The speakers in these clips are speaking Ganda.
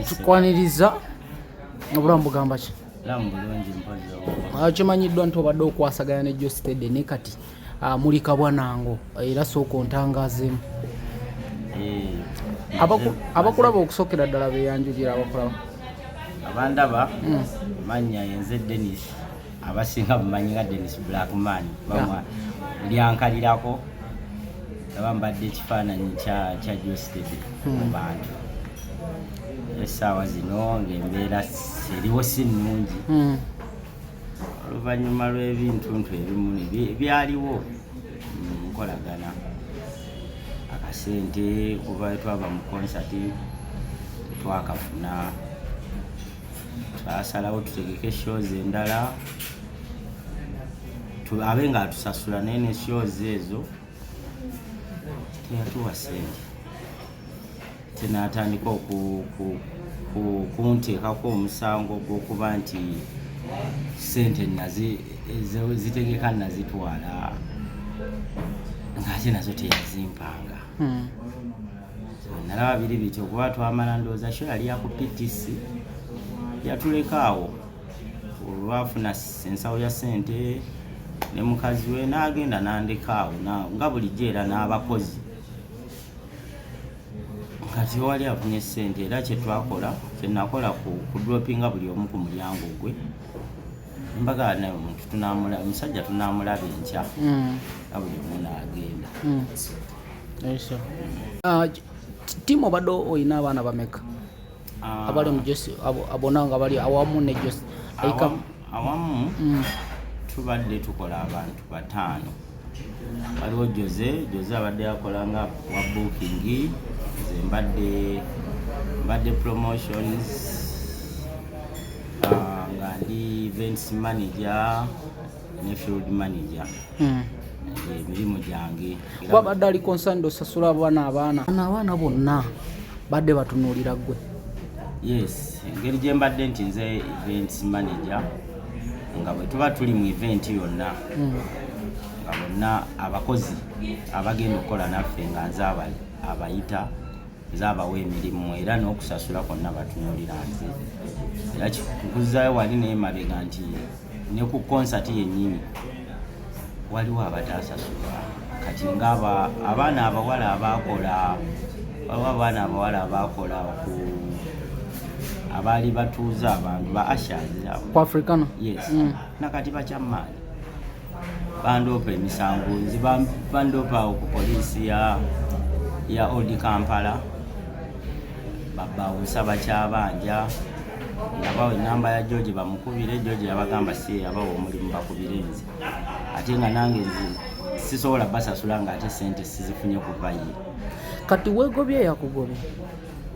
tukwaniriza obulamu bugamba ki? Lamu bulungi mpozi. Kimanyiddwa nti obadde okwasaganya ne Geosteady ne kati muli kabwanango era sooka ontangaazeemu. Abakulaba okusookera ddala beeyanjulira abakulaba? Abandaba manya yenze Dennis abasinga bumanyi nga Dennis Blackman lyankalirako aba mbadde ekifaananyi kya Geosteady mu bantu. Essaawa zino ng'embeera eriwo si nnungi. Oluvannyuma lw'ebintuntu ebimu byaliwo nkolagana akasente kuba twaba mu konsati twakafuna twasalawo tutegeke shows endala abe nga tusasula naye ne shows ezo teyatuwa sente tenatandika kunteekako omusango gw'okuba nti sente zitegeka nazitwala ng'ate nazo teyazimpanga. Nalaba biri bityo kuba twamala ndowooza sho yali yaku PTC yatulekaawo olwafuna ensawo ya sente ne mukazi we n'agenda n'andekaawo nga bulijjo era n'abakozi kati wali afunye sente era kyenakola kudropinga buli omu ku mulyango gwe mbaga omusajja tunamulaba enkya nga buli omu n'agenda. Ttiimu obadde olina abaana bameka abali mu abona nga bali awamu ne awamu tubadde tukola abantu 5. Waliwo Jose abadde akola nga wa booking, nze mbadde promotions nga ndi events manager ne field manager. Emirimu gyange wabadde ali concerned osasula abaana bonna badde batunuulira ggwe? Yes, engeri gye mbadde nti nze events manager nga bwe tuba tuli mu event yonna nga bonna abakozi abagenda okukola naffe nga nze abayita nze abawa emirimu era n'okusasula kwonna batunuulira nze. Era kikukuzayo wali neemabega nti ne ku concert yennyini waliwo abatasasulwa kati ng'aba abaana abawala abaakola ku abaali batuuza abantu ba Ashazi ku Africano. Yes. Nakati bakyamaanyi bandoopa emisango bandoopa ku poliisi ya Old Kampala babawusa bakyabanja yabawa enamba ya George bamukubire. George yabagamba si yabawa omulimu bakubire nze ate nga nange sisobola basasula nga ate sente sizifunye kuva ye. Kati weegobye yakugobye?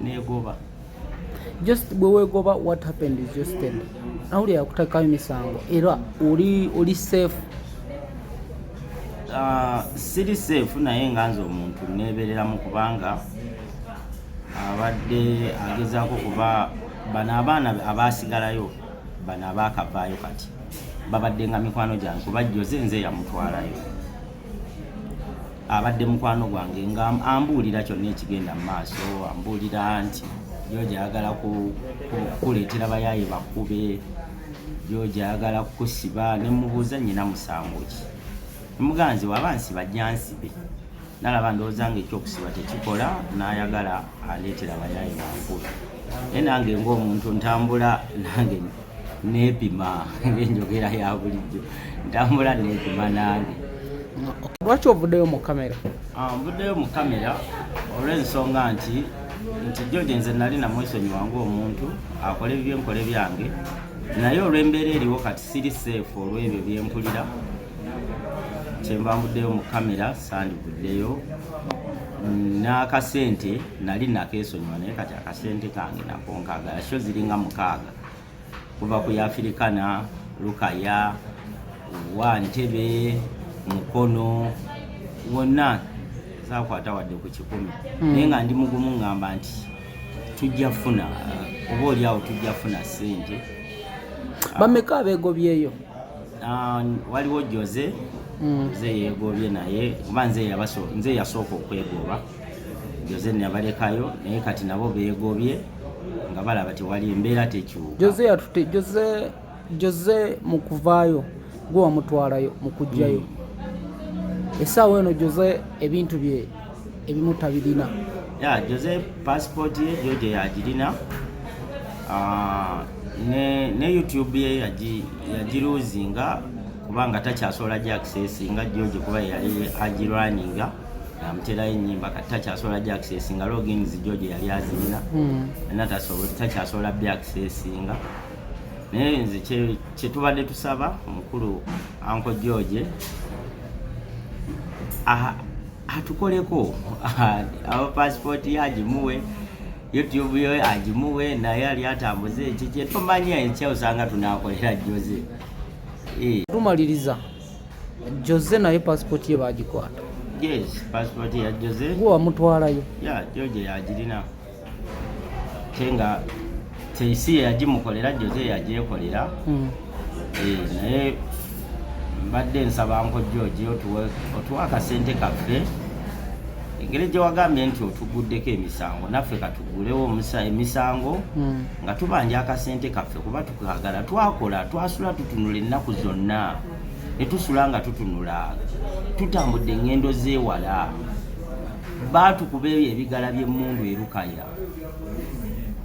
Neegoba. Just bwe weegoba what happened is just dead. Nawuli yakutekayo emisango era oli safe? Siri safe naye nga nze omuntu neebereramu kubanga abadde agezaako kuba bano abaana abaasigalayo bano abaakavaayo kati babadde nga mikwano gyange kuba Jose nze yamutwalayo abadde mukwano gwange nga ambuulira kyonna ekigenda mu maaso ambuulira nti George ayagala kuleetera bayaaye bakube George ayagala kusiba ne mubuuza nnyina musango ki muganzi waba nsiba jja nsibe nalaba ndowooza nga ekyokusiba tekikola n'ayagala aleetera bayaaye bankube naye nange ng'omuntu ntambula nange neepima ng'enjogera ya bulijjo ntambula neepima nange. Lwaki ovuddeyo mu kamera? Nvuddeyo mu kamera olw'ensonga nti George nze nali namwesonyiwanga omuntu akola ebyenkola byange naye olw'embeera eriwo kati siri safe olw'ebyo byempulira kyemba nvuddeyo mu kamera sandivuddeyo n'akasente nali nakeesonyiwa naye kati akasente kange nako nkaagala sho ziringa 6 kuva ku Africana Lukaya wa Ntebe Mukono wonna saakwata wadde ku 10 naye nga ndi mugumu ngamba nti tujja funa oba oliawo tujja funa sente. Bameka abeegobyeyo? Waliwo Jose nze yeegobye naye kuba nze yasooka okwegoba Jose ne yabalekayo naye kati nabo beegobye nga balaba tewali embeera tekyuka. Jose mu kuvaayo gwe wamutwalayo mu kujjayo essaawa eno Jose ebintu bye ebimu tabirina. Jose passport ye George yagirina, ne YouTube ye yagiruzinga kubanga takyasobola gy'accessinga George kuba yali agirwaninga amuterayo ennyimba kati takyasobola gy'accessinga logins George yali azirina takyasobola by'accessinga. Naye nze kye tubadde tusaba omukulu Uncle George atukoleko aba passport yagimuwe, YouTube yo agimuwe, naye ali atambuze ekyo kyetumanya ekyosanga tunakolera Jose. Tumaliriza Jose naye passport ye bagikwata. Yes, passport ya Jose gwe wamutwalayo. George yagirina tenga teisi yagimukolera Jose yagyekolera. Naye mbadde nsaba Uncle George otuwa akasente kaffe, engeri gye wagambye nti otuguddeko emisango naffe katugulewo emisango nga tubanja akasente kaffe kuba tukagala twakola twasula tutunula ennaku zonna ne tusula nga tutunula tutambudde engendo zeewala baatukuba ebigala by'emmundu erukaya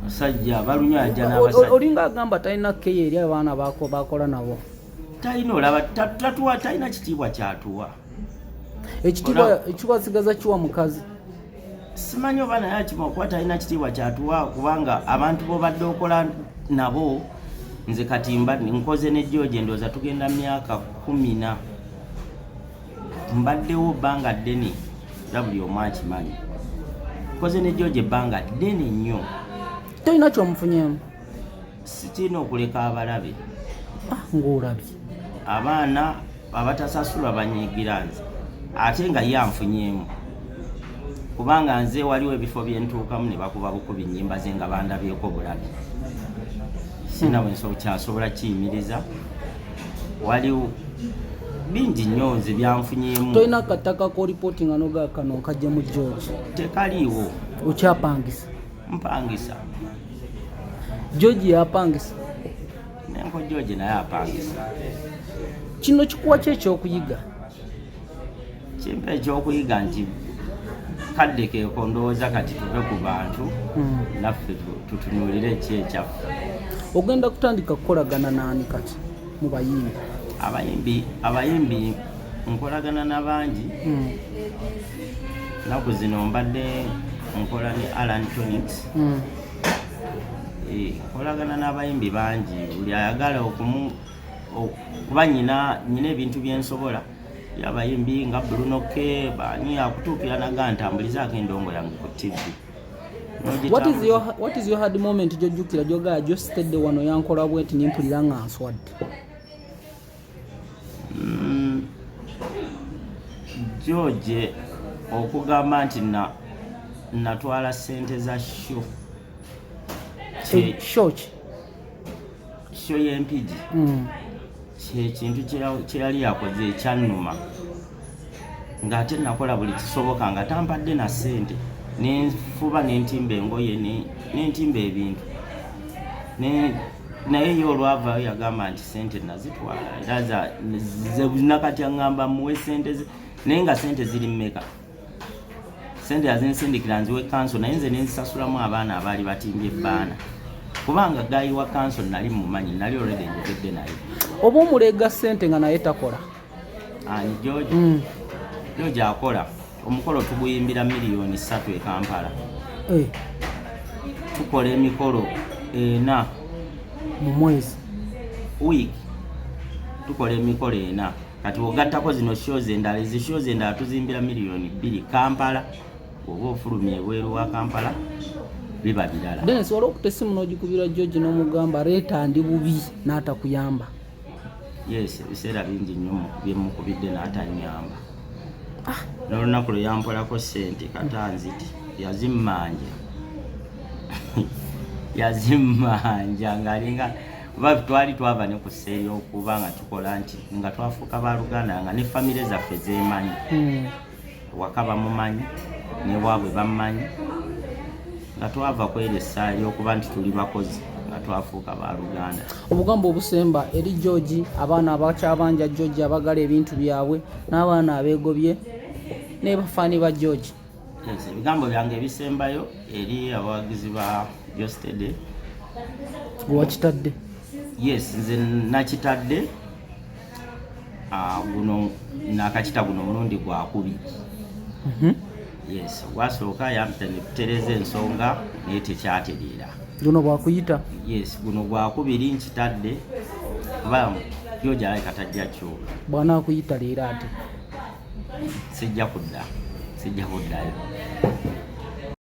basajja balunywa ajja n'abasajja. Olinga agamba talina keyo eri abaana bakola nabo. Talina olaba tatuwa, talina kitiibwa kyatuwa. Ekitiibwa sigaza kiwa mukazi. Simanyi oba naye akima okuba talina kitiibwa kyatuwa kubanga abantu b'obadde okola nabo nze kati nkoze ne George ndowooza tugenda myaka 10 mbaddewo bbanga ddene era buli omu akimanyi. Nkoze ne George ebbanga ddene nnyo. Tolina kyomufunyemu? Sikiina okuleka abalabe. Ng'olabye abaana abatasasulwa banyiigira nze ate nga ye anfunyemu kubanga nze waliwo ebifo byentuukamu ne bakuba bukubi nnyimba ze nga bandabyeko bulabe. Sina bwe kyasobola kiyimiriza, waliwo bingi nnyo nze byanfunyemu. Tolina kataka ko reporting anoga kano kajje mu George? Tekaliiwo. Okyapangisa? Mpangisa. George yapangisa? Nenko George naye apangisa. Kino kikuwa ki ekyokuyiga? Kimpa ekyokuyiga nti kadde keeko ndowooza kati tuve ku bantu naffe tutunuulire ki ekyaffe. Ogenda kutandika kukolagana naani kati mu bayimbi? Abayimbi nkolagana n'abangi. Naku zino mbadde nkola ne Alan Tonics. Nkolagana n'abayimbi bangi, buli ayagala kuba nyina ebintu byensobola yabayimbi nga Bruno K bani akutuukira naga ntambulizaako endongo yange ku TV. What is your hard moment gyojjukira gyogala Geosteady wano yankola bweti nimpulira nga nswadde? George okugamba nti natwala ssente za show y'empigi kyekintu kyeyali yakoze ekyannuma ng'ate nakola buli kisoboka nga tampadde na ssente nenfuba nentimba engoye nentimba ebintu naye ye olwavaayo yagamba nti ssente nazitwala era nakati aŋŋamba muwe ssente ze naye nga ssente ziri mmeka. Ssente yazinsindikira nziwe kanso naye nze nenzisasulamu abaana abaali batimbye ebbaana kubanga gayi wa kanso nali mumanyi nali already njogedde naye. Oba omulega ssente nga naye takola? Ani George? George akola. Omukolo tuguyimbira miliyoni 3 e Kampala. Tukola emikolo 4 mu mwezi. Week tukola emikolo 4 kati ogattako zino shows endala tuzimbira miliyoni 2 Kampala. Oba ofulumye ebweru wa Kampala biba birala. Dennis wali okutesimu n'ogikubira George n'omugamba leeta ndi bubi n'atakuyamba? Yes, ebiseera bingi nnyo byemukubidde n'atanyamba. N'olunaku lwe yampolako ssente katanziti yazimmanja ng'alinga kuba twali twava ne ku sseeyo okuba nga tukola nti nga twafuuka baluganda nga ne famire zaffe zeemanyi. Waka bamumanyi ne waabwe bamumanyi nga twava kwera essaali okuba nti tuli bakozi nga twafuuka ba Luganda. Obugambo obusemba eri George, abaana abakyabanja George abagala ebintu byabwe n'abaana abeegobye ne bafaani ba George. Yes, ebigambo byange ebisembayo eri abawagizi ba Geosteady. Wakitadde? Yes, nze nakitadde guno nakakita guno mulundi gwakubiri. Yes, wasooka yampita ne tutereza ensonga naye tekyatereera. Guno bwakuyita? Yes, guno gwakubiri nkitadde kuba George alabika tajja kyuka. Bw'anaakuyita leero ate? Sijja kuddayo.